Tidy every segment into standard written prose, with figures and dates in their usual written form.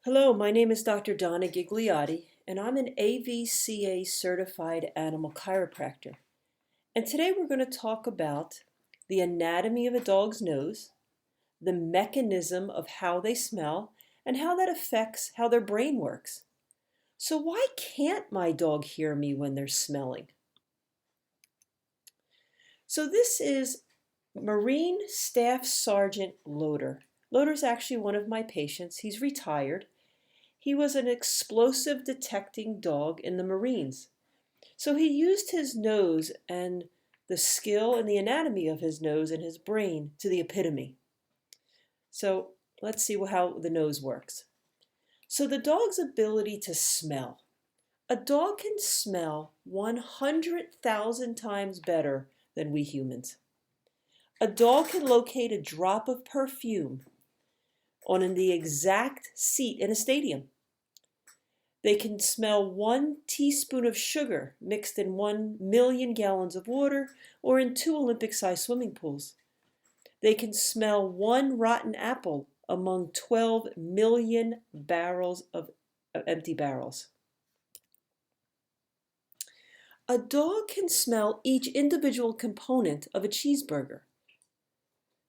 Hello, my name is Dr. Donna Gigliotti, and I'm an AVCA certified animal chiropractor. And today we're going to talk about the anatomy of a dog's nose, the mechanism of how they smell, and how that affects how their brain works. So why can't my dog hear me when they're smelling? So this is Marine Staff Sergeant Loader. Loader's actually one of my patients. He's retired. He was an explosive detecting dog in the Marines. So he used his nose and the skill and the anatomy of his nose and his brain to the epitome. So let's see how the nose works. So the dog's ability to smell. A dog can smell 100,000 times better than we humans. A dog can locate a drop of perfume on the exact seat in a stadium. They can smell 1 teaspoon of sugar mixed in 1 million gallons of water or in 2 Olympic-sized swimming pools. They can smell 1 rotten apple among 12 million barrels of empty barrels. A dog can smell each individual component of a cheeseburger.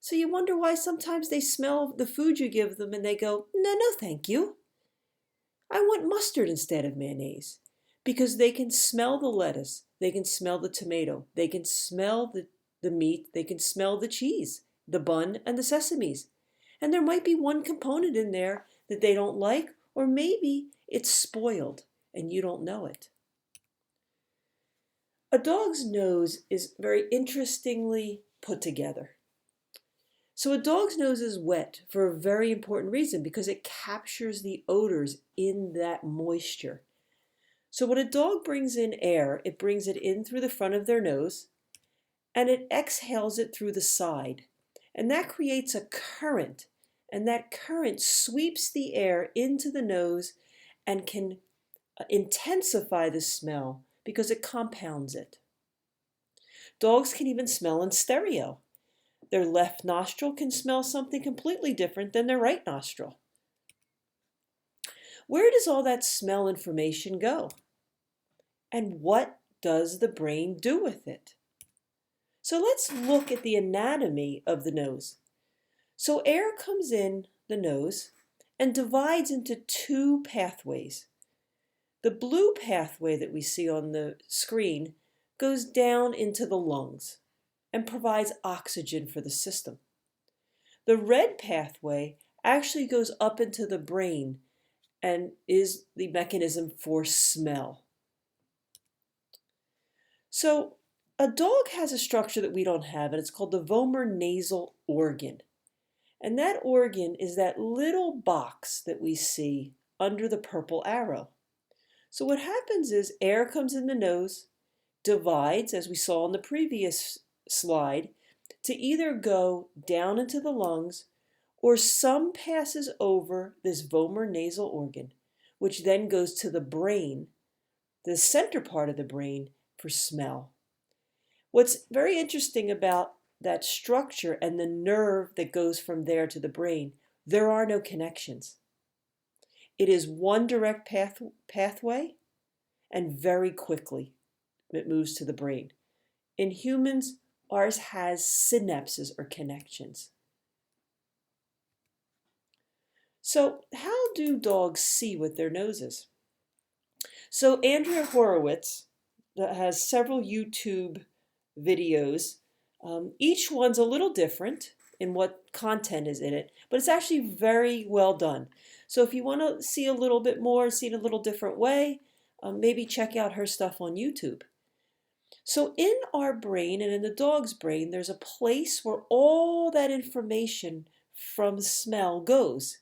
So you wonder why sometimes they smell the food you give them and they go, no, no, thank you. I want mustard instead of mayonnaise, because they can smell the lettuce, they can smell the tomato, they can smell the meat, they can smell the cheese, the bun, and the sesames. And there might be one component in there that they don't like, or maybe it's spoiled and you don't know it. A dog's nose is very interestingly put together. So a dog's nose is wet for a very important reason because it captures the odors in that moisture. So when a dog brings in air, it brings it in through the front of their nose and it exhales it through the side. And that creates a current, and that current sweeps the air into the nose and can intensify the smell because it compounds it. Dogs can even smell in stereo. Their left nostril can smell something completely different than their right nostril. Where does all that smell information go? And what does the brain do with it? So let's look at the anatomy of the nose. So air comes in the nose and divides into 2 pathways. The blue pathway that we see on the screen goes down into the lungs and provides oxygen for the system. The red pathway actually goes up into the brain and is the mechanism for smell. So a dog has a structure that we don't have, and it's called the vomer nasal organ. And that organ is that little box that we see under the purple arrow. So what happens is air comes in the nose, divides, as we saw in the previous slide, to either go down into the lungs or some passes over this vomer nasal organ, which then goes to the brain, the center part of the brain, for smell. What's very interesting about that structure and the nerve that goes from there to the brain, there are no connections. It is one direct pathway, and very quickly it moves to the brain. In humans, ours has synapses or connections. So how do dogs see with their noses? So Andrea Horowitz has several YouTube videos. Each one's a little different in what content is in it, but it's actually very well done. So if you want to see a little bit more, see it a little different way, maybe check out her stuff on YouTube. So in our brain and in the dog's brain, there's a place where all that information from smell goes.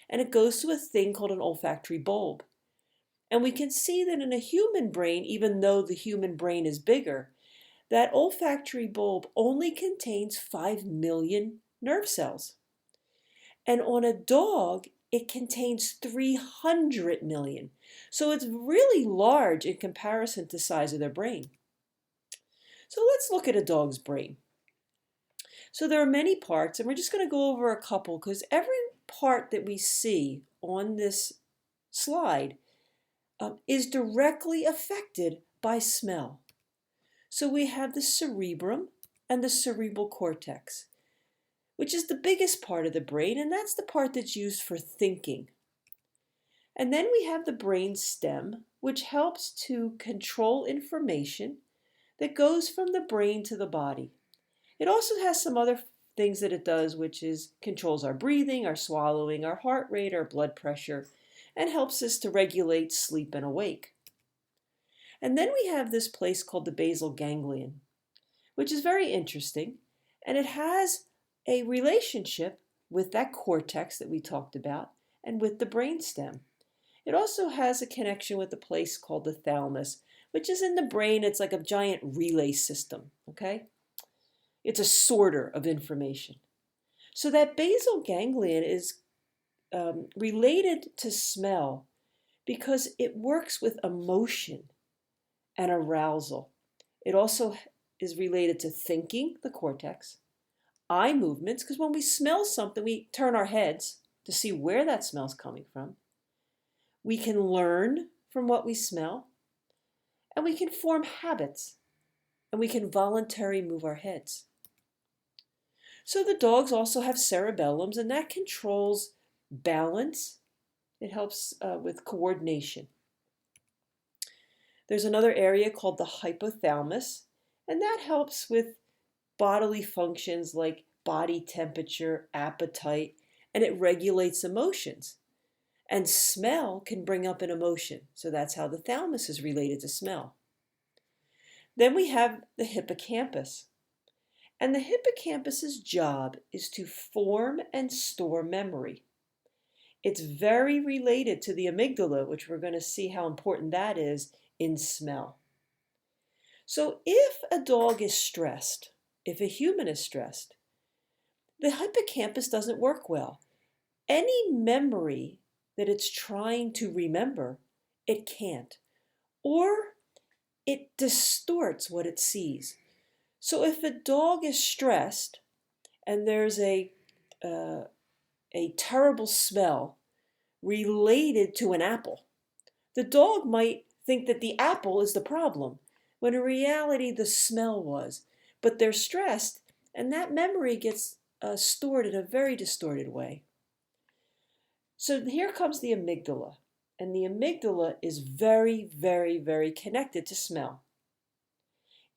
And it goes to a thing called an olfactory bulb. And we can see that in a human brain, even though the human brain is bigger, that olfactory bulb only contains 5 million nerve cells. And on a dog, it contains 300 million. So it's really large in comparison to the size of their brain. So let's look at a dog's brain. So there are many parts, and we're just going to go over a couple because every part that we see on this slide is directly affected by smell. So we have the cerebrum and the cerebral cortex, which is the biggest part of the brain, and that's the part that's used for thinking. And then we have the brain stem, which helps to control information that goes from the brain to the body. It also has some other things that it does, which is controls our breathing, our swallowing, our heart rate, our blood pressure, and helps us to regulate sleep and awake. And then we have this place called the basal ganglion, which is very interesting, and it has a relationship with that cortex that we talked about and with the brainstem. It also has a connection with a place called the thalamus, which is in the brain. It's like a giant relay system, okay? It's a sorter of information. So that basal ganglion is related to smell because it works with emotion and arousal. It also is related to thinking, the cortex, eye movements, because when we smell something, we turn our heads to see where that smell's coming from. We can learn from what we smell, and we can form habits, and we can voluntarily move our heads. So the dogs also have cerebellums, and that controls balance. It helps with coordination. There's another area called the hypothalamus, and that helps with bodily functions like body temperature, appetite, and it regulates emotions. And smell can bring up an emotion, so that's how the thalamus is related to smell. Then we have the hippocampus. And the hippocampus's job is to form and store memory. It's very related to the amygdala, which we're going to see how important that is in smell. So if a dog is stressed, if a human is stressed, the hippocampus doesn't work well. Any memory that it's trying to remember, it can't. Or it distorts what it sees. So if a dog is stressed and there's a terrible smell related to an apple, the dog might think that the apple is the problem, when in reality the smell was. But they're stressed, and that memory gets stored in a very distorted way. So here comes the amygdala, and the amygdala is very, very, very connected to smell.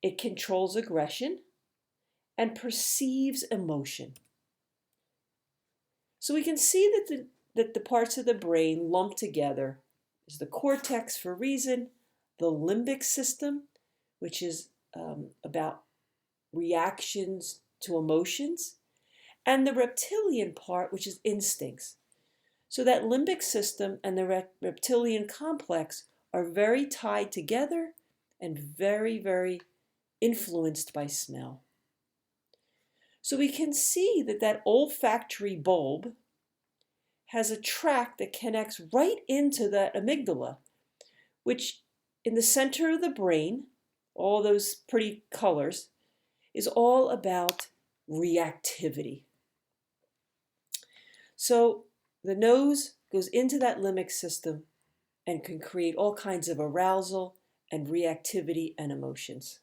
It controls aggression and perceives emotion. So we can see that the parts of the brain lumped together is the cortex for reason, the limbic system, which is about reactions to emotions, and the reptilian part, which is instincts. So that limbic system and the reptilian complex are very tied together and very, very influenced by smell. So we can see that that olfactory bulb has a tract that connects right into that amygdala, which in the center of the brain, all those pretty colors, is all about reactivity. So the nose goes into that limbic system and can create all kinds of arousal and reactivity and emotions.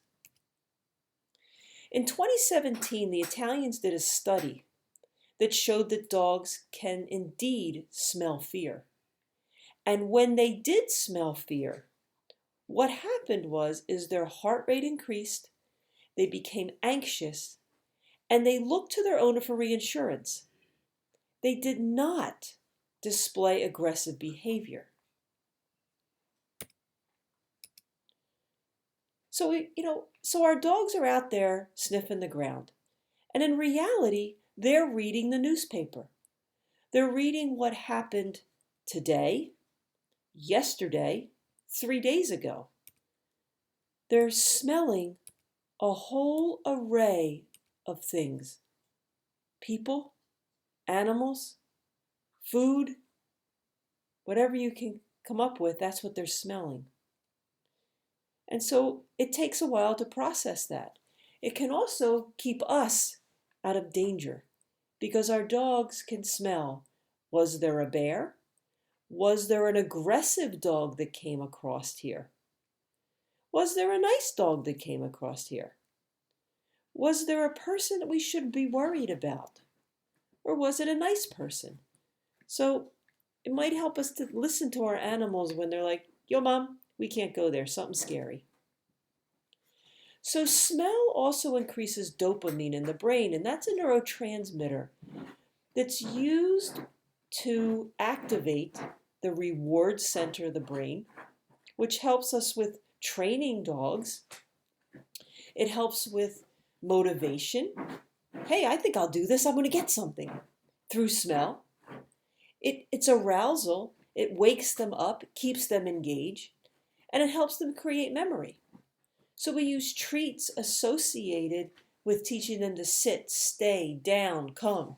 In 2017, the Italians did a study that showed that dogs can indeed smell fear. And when they did smell fear, what happened is their heart rate increased, they became anxious, and they looked to their owner for reassurance. They did not display aggressive behavior. So our dogs are out there sniffing the ground. And in reality, they're reading the newspaper. They're reading what happened today, yesterday, 3 days ago. They're smelling a whole array of things. People, animals, food, whatever you can come up with, that's what they're smelling. And so it takes a while to process that. It can also keep us out of danger because our dogs can smell. Was there a bear? Was there an aggressive dog that came across here? Was there a nice dog that came across here? Was there a person that we should be worried about? Or was it a nice person? So it might help us to listen to our animals when they're like, yo, mom, we can't go there, something scary. So smell also increases dopamine in the brain, and that's a neurotransmitter that's used to activate the reward center of the brain, which helps us with training dogs. It helps with motivation. Hey, I think I'll do this. I'm going to get something through smell. It's arousal. It wakes them up, keeps them engaged, and it helps them create memory. So we use treats associated with teaching them to sit, stay, down, come.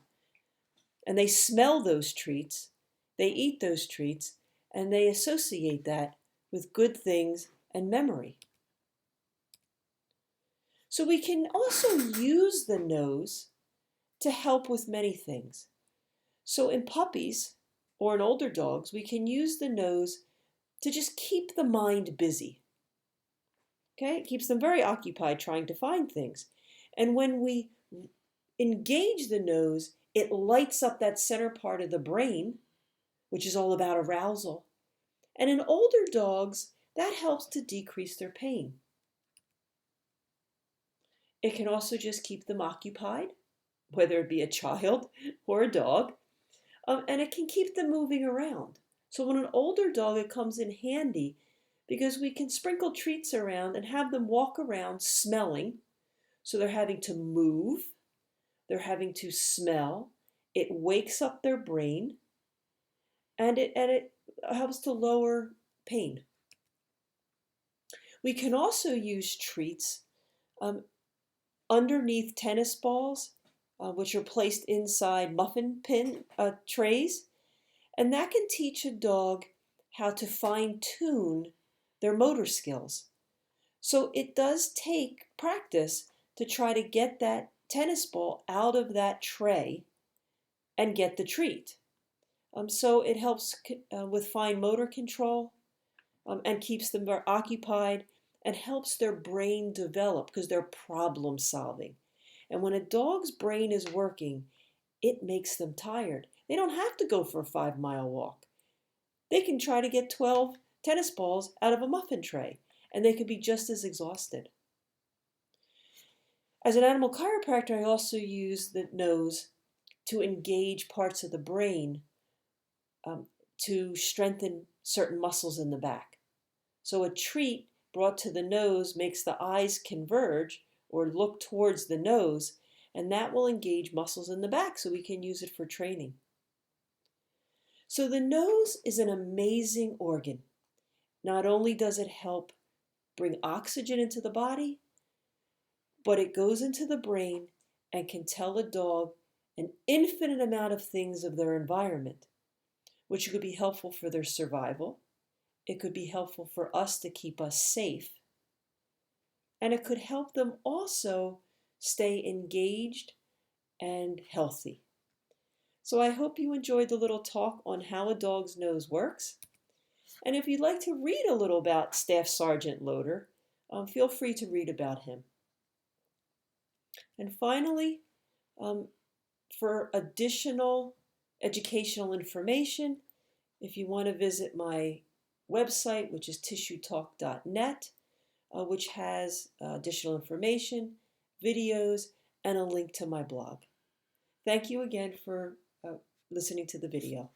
And they smell those treats, they eat those treats, and they associate that with good things and memory. So we can also use the nose to help with many things. So in puppies or in older dogs, we can use the nose to just keep the mind busy. Okay, it keeps them very occupied trying to find things. And when we engage the nose, it lights up that center part of the brain, which is all about arousal. And in older dogs, that helps to decrease their pain. It can also just keep them occupied, whether it be a child or a dog, and it can keep them moving around. So when an older dog, it comes in handy because we can sprinkle treats around and have them walk around smelling. So they're having to move, they're having to smell. It wakes up their brain, and it helps to lower pain. We can also use treats underneath tennis balls, which are placed inside muffin pin trays, and that can teach a dog how to fine-tune their motor skills. So it does take practice to try to get that tennis ball out of that tray and get the treat. So it helps with fine motor control and keeps them occupied and helps their brain develop because they're problem solving. And when a dog's brain is working, it makes them tired. They don't have to go for a 5-mile walk. They can try to get 12 tennis balls out of a muffin tray, and they could be just as exhausted. As an animal chiropractor, I also use the nose to engage parts of the brain to strengthen certain muscles in the back. So a treat brought to the nose makes the eyes converge or look towards the nose, and that will engage muscles in the back so we can use it for training. So the nose is an amazing organ. Not only does it help bring oxygen into the body, but it goes into the brain and can tell a dog an infinite amount of things of their environment, which could be helpful for their survival. It could be helpful for us to keep us safe. And it could help them also stay engaged and healthy. So I hope you enjoyed the little talk on how a dog's nose works. And if you'd like to read a little about Staff Sergeant Loader, feel free to read about him. And finally, for additional educational information, if you want to visit my website, which is tissuetalk.net, which has additional information, videos, and a link to my blog. Thank you again for listening to the video.